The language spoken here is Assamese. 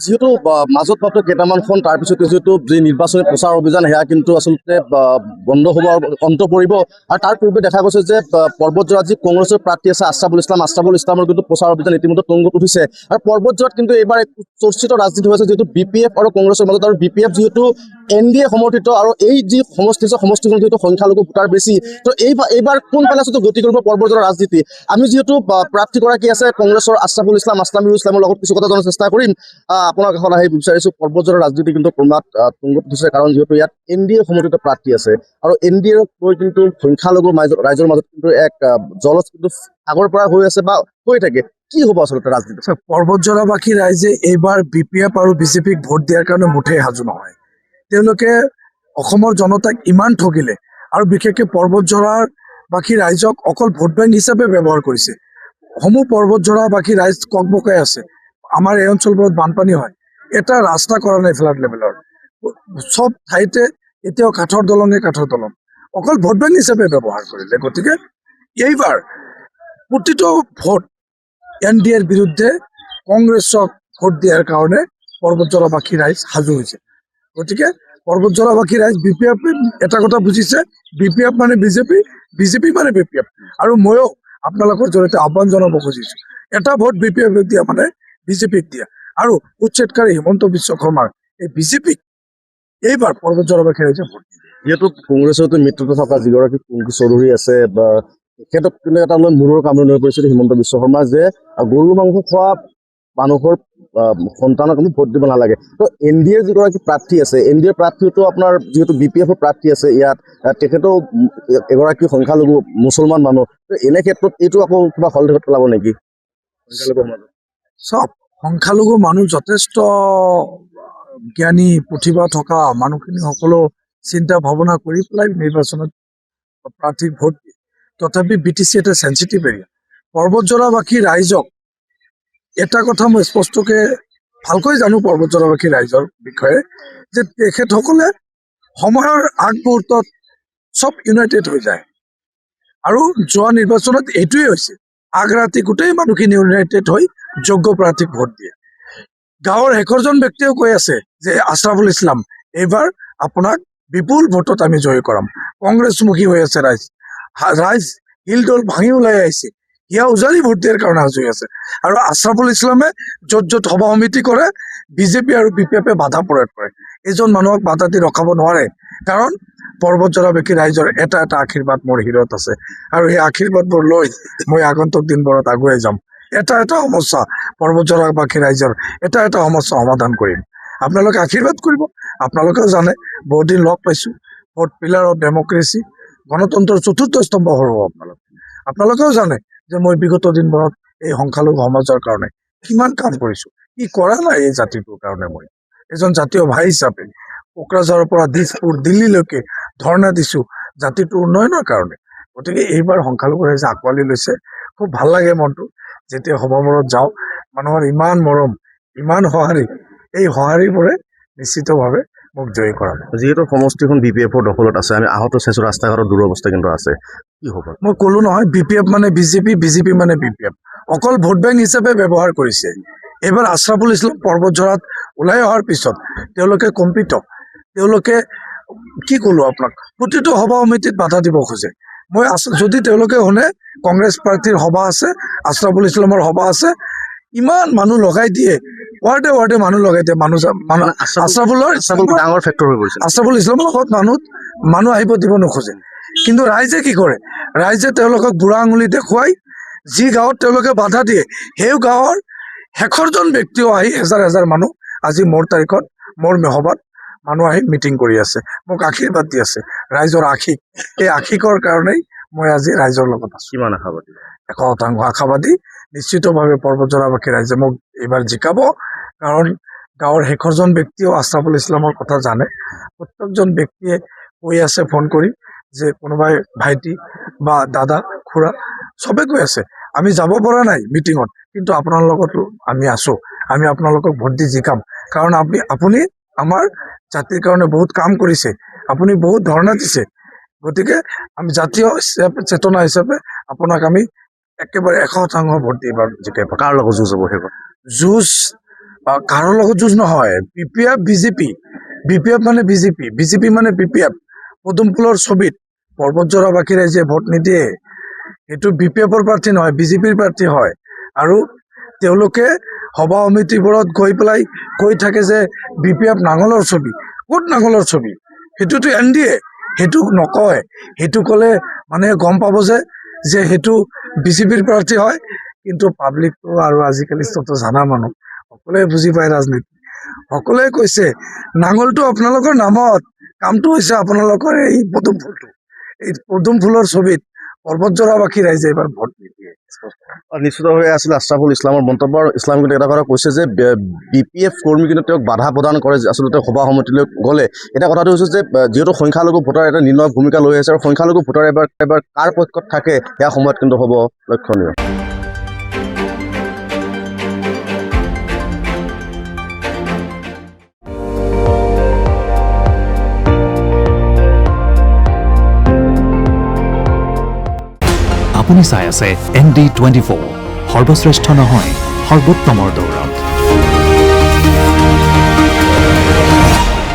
যিহেতু মাজত মাত্ৰ কেইটামানখন তাৰপিছতে যিহেতু যি নিৰ্বাচনী প্ৰচাৰ অভিযান সেয়া কিন্তু আচলতে বন্ধ হ'ব আৰু অন্ত পৰিব আৰু তাৰ পূৰ্বে দেখা গৈছে যে পৰ্বতজোৰাত যি কংগ্ৰেছৰ প্ৰাৰ্থী আছে আশ্ৰাফুল ইছলামৰ কিন্তু প্ৰচাৰ অভিযান ইতিমধ্যে তুংগত উঠিছে আৰু পৰ্বতজোৰাত কিন্তু এইবাৰ এক চৰ্চিত ৰাজনীতি হৈছে যিহেতু BPF আৰু কংগ্ৰেছৰ মাজত আৰু BPF যিহেতু NDA সমৰ্থিত আৰু এই যি সমষ্টি আছে সমষ্টিখন যিহেতু সংখ্যালঘু ভোটাৰ বেছি তো এইবাৰ কোনফালে আচলতে গতি কৰিব পৰ্বতজোৰাৰ ৰাজনীতি আমি যিহেতু প্ৰাৰ্থীগৰাকী আছে কংগ্ৰেছৰ আশ্ৰাফুল ইছলামৰ লগত কিছু কথা জনাৰ চেষ্টা কৰিম আপোনাৰ কাষত আহি বিচাৰিছোঁ পৰ্বতজোৰাৰ ৰাজনীতি কিন্তু ক্ৰমাৎ তুংগত উঠিছে কাৰণ যিহেতু ইয়াত NDA সমৰ্থিত প্ৰাৰ্থী আছে আৰু NDA লৈ কিন্তু সংখ্যালঘু ৰাইজৰ মাজত কিন্তু এক জলজ কিন্তু আগৰ পৰা হৈ আছে বা হৈ থাকে কি হ'ব আচলতে ৰাজনীতি পৰ্বতজোৰাবাসী ৰাইজে এইবাৰ BPF আৰু BJPক ভোট দিয়াৰ কাৰণে মুঠেই সাজু নহয় তেওঁলোকে অসমৰ জনতাক ইমান ঠগিলে আৰু বিশেষকৈ পৰ্বতজোৰাবাসী ৰাইজক অকল ভোট বেংক হিচাপে ব্যৱহাৰ কৰিছে সমূহ পৰ্বতজোৰাবাসী ৰাইজ ককবকাই আছে আমাৰ এই অঞ্চলবোৰত বানপানী হয় এটা ৰাস্তা কৰা নাই ফ্লাড লেভেলৰ সব ঠাইতে এতিয়াও কাঠৰ দলং অকল ভোট বেংক হিচাপে ব্যৱহাৰ কৰিলে গতিকে এইবাৰ প্ৰতিটো ভোট NDAৰ বিৰুদ্ধে কংগ্ৰেছক ভোট দিয়াৰ কাৰণে পৰ্বতজোৰাবাসী ৰাইজ সাজু হৈছে গতিকে পৰ্বতজোৰাবাসী ৰাইজ BPF এটা কথা বুজিছে BPF মানে BJP মানে BPF আৰু ময়ো আপোনালোকৰ জৰিয়তে আহ্বান জনাব খুজিছো এটা ভোট BPF দিয়া মানে BJPক দিয়া আৰু উচ্ছেদকাৰী হিমন্ত বিশ্ব শৰ্মাৰ এই BJPক এইবাৰ পৰ্বতজোৰাবাসী ৰাইজে ভোট দিয়ে যিহেতু কংগ্ৰেছৰ মিত্ৰতা থকা যিগৰাকী পংকজ চৌধুৰী আছে বা তেখেতক কিন্তু এটা লৈ মূৰৰ কামলৈ হৈ পৰিছিল হিমন্ত বিশ্ব শৰ্মা যে গৰু মাংস খোৱা মানুহৰ সন্তানক আমি ভোট দিব নালাগে তো NDAৰ যিগৰাকী প্ৰাৰ্থী আছে NDAৰ প্ৰাৰ্থীটো আপোনাৰ যিহেতু BPFৰ প্ৰাৰ্থী আছে ইয়াত তেখেতো এগৰাকী সংখ্যালঘু মুছলমান মানুহ তো এনে ক্ষেত্ৰত এইটো আকৌ কিবা হলধেকত পেলাব নেকি চব সংখ্যালঘু মানুহ যথেষ্ট জ্ঞানী প্ৰতিভা থকা মানুহখিনি সকলো চিন্তা ভাৱনা কৰি পেলাই নিৰ্বাচনত প্ৰাৰ্থীক ভোট দিয়ে তথাপি BTC এটা চেঞ্চিটিভ এৰিয়া পৰ্বতজোৰাবাসী ৰাইজক এটা কথা মই স্পষ্টকৈ ভালকৈ জানো পৰ্বতজোৰাবাসী ৰাইজৰ বিষয়ে যে তেখেতসকলে সময়ৰ আগমুহূৰ্তত চব ইউনাইটেড হৈ যায় আৰু যোৱা নিৰ্বাচনত এইটোৱেই হৈছে আগৰাতি গোটেই মানুহখিনি ইউনাইটেড হৈ যোগ্য প্ৰাৰ্থীক ভোট দিয়ে গাঁৱৰ শেষৰজন ব্যক্তিয়েও কৈ আছে যে আশ্ৰাফুল ইছলাম এইবাৰ আপোনাক বিপুল ভোটত আমি জয় কৰাম কংগ্ৰেছমুখী হৈ আছে ৰাইজ হিলডল ভাঙি ওলাই আহিছে হিয়া উজাৰি ভোট দিয়াৰ কাৰণে সাজু আছে আৰু আশ্ৰাফুল ইছলামে য'ত য'ত সভা সমিতি কৰে BJP আৰু BPFে বাধা প্ৰয়োগ কৰে এজন মানুহক বাধা দি ৰখাব নোৱাৰে কাৰণ পৰ্বতজোৰাবাসী ৰাইজৰ এটা আশীৰ্বাদ মোৰ হৃদয়ত আছে আৰু সেই আশীৰ্বাদবোৰ লৈ মই আগন্তুক দিনবোৰত আগুৱাই যাম এটা সমস্যা পৰ্বতজোৰাবাসী ৰাইজৰ এটা সমস্যা সমাধান কৰিম আপোনালোকে আশীৰ্বাদ কৰিব আপোনালোকেও জানে বহুদিন লগ পাইছোঁ ফ'ৰ্থ পিলাৰ অফ ডেমক্ৰেচি গণতন্ত্ৰৰ চতুৰ্থ স্তম্ভ হ'ব আপোনালোকেও জানে যে মই বিগত দিনবোৰত এই সংখ্যালঘু সমাজৰ কাৰণে কিমান কাম কৰিছোঁ কি কৰা নাই এই জাতিটোৰ কাৰণে মই এজন জাতীয় ভাই হিচাপে কোকৰাঝাৰৰ পৰা দিছপুৰ দিল্লীলৈকে ধৰ্ণা দিছোঁ জাতিটোৰ উন্নয়নৰ কাৰণে গতিকে এইবাৰ সংখ্যালঘু ৰাইজে আঁকোৱালি লৈছে খুব ভাল লাগে মনটো যেতিয়া সভাবোৰত যাওঁ মানুহৰ ইমান মৰম ইমান সঁহাৰি এই সঁহাৰিবোৰে নিশ্চিতভাৱে মোক জয়ী কৰাব যিহেতু সমষ্টিখন BPFৰ দখলত আছে আমি আহত চাইছোঁ ৰাস্তা ঘাটৰ দুৰৱস্থা কিন্তু আছে কি হ'ব মই ক'লো নহয় BPF মানে BJP মানে BPF অকল ভোট বেংক হিচাপে ব্যৱহাৰ কৰিছে এইবাৰ আশ্ৰাফুল ইছলাম পৰ্বতজোৰাত ওলাই অহাৰ পিছত তেওঁলোকে কম্পিত তেওঁলোকে কি ক'লো আপোনাক প্ৰতিটো সভা সমিতিত বাধা দিব খোজে মই যদি তেওঁলোকে শুনে কংগ্ৰেছ প্ৰাৰ্থীৰ সভা আছে আশ্ৰাফুল ইছলামৰ সভা আছে ইমান মানুহ লগাই দিয়ে ৱাৰ্ডে মানুহ লগাই দিয়ে ডাঙৰ ফেক্টৰ হৈ পৰিছে আশ্ৰাফুল ইছলামৰ লগত মানুহ আহিব দিব নোখোজে কিন্তু ৰাইজে কি কৰে ৰাইজে তেওঁলোকক বুঢ়া আঙুলি দেখুৱাই যি গাঁৱত তেওঁলোকে বাধা দিয়ে সেই গাঁৱৰ শেষৰজন ব্যক্তিও আহি হাজাৰ মানুহ আজি মোৰ তাৰিখত মোৰ সভাত মানুহ আহি মিটিং কৰি আছে মোক আশীৰ্বাদ দি আছে ৰাইজৰ এই আশীকৰ কাৰণেই মই আজি ৰাইজৰ লগত আছোঁ কিমান আশাবাদী 100% আশাবাদী নিশ্চিতভাৱে পৰ্বতজোৰাবাসী ৰাইজে মোক এইবাৰ জিকাব কাৰণ গাঁৱৰ শেষৰজন ব্যক্তিও আশ্ৰাফুল ইছলামৰ কথা জানে প্ৰত্যেকজন ব্যক্তিয়ে কৈ আছে ফোন কৰি যে কোনোবাই ভাইটি বা দাদা খুৰা চবে কৈ আছে আমি যাব পৰা নাই মিটিঙত কিন্তু আপোনাৰ লগত আমি আছোঁ আমি আপোনালোকক ভোট দি জিকাম কাৰণ আপুনি আমাৰ জাতিৰ কাৰণে বহুত কাম কৰিছে আপুনি বহুত ধৰ্ণা দিছে গতিকে আমি জাতীয় চেতনা হিচাপে আপোনাক আমি একেবাৰে 100% ভোট দি এইবাৰ জিকাই কাৰ লগত যুঁজ হ'ব সেইখন যুঁজ কাৰো লগত যুঁজ নহয়। BPF BJP, BPF মানে বিজেপি, বিজেপি মানে BPF। পদুম ফুলৰ ছবিত পৰ্বতজোৰাবাসী ৰাইজে ভোট নিদিয়ে, এইটো BPFৰ প্ৰাৰ্থী নহয়, বিজেপিৰ প্ৰাৰ্থী হয়। আৰু তেওঁলোকে সভা সমিতিবোৰত গৈ পেলাই কৈ থাকে যে BPF নাঙলৰ ছবি। ক'ত নাঙলৰ ছবি? সেইটোতো NDA, সেইটো নকয়। সেইটো ক'লে মানুহে গম পাব যে সেইটো বিজেপিৰ প্ৰাৰ্থী হয়। কিন্তু পাব্লিকটো আৰু আজিকালি তো জানা মানুহ, সকলোৱে বুজি পায় ৰাজনীতি। সকলোৱে কৈছে নাঙলটো আপোনালোকৰ নামত, কামটো হৈছে আপোনালোকৰ এই পদুম ফুলটো। এই পদুম ফুলৰ ছবিত পৰ্বতজোৰাবাসী ৰাইজে এইবাৰ ভোট নিদিয়ে। নিশ্চিতভাৱে আছিলে আশ্ৰাফুল ইছলামৰ মন্তব্য। আৰু ইছলাম কিন্তু এটা কথা কৈছে যে BPF কৰ্মী কিন্তু তেওঁক বাধা প্ৰদান কৰে আচলতে সভা সমিতিলৈ গ'লে। এতিয়া কথাটো হৈছে যে যিহেতু সংখ্যালঘু ভোটাৰ এটা নিৰ্ণায়ক ভূমিকা লৈ আছে, আৰু সংখ্যালঘু ভোটাৰ এবাৰ কাৰ পক্ষত থাকে সেয়া সময়ত কিন্তু হ'ব লক্ষণীয়। আপুনি চাই আছে ND24, সৰ্বশ্ৰেষ্ঠ নহয় সৰ্বোত্তমৰ দৌৰ।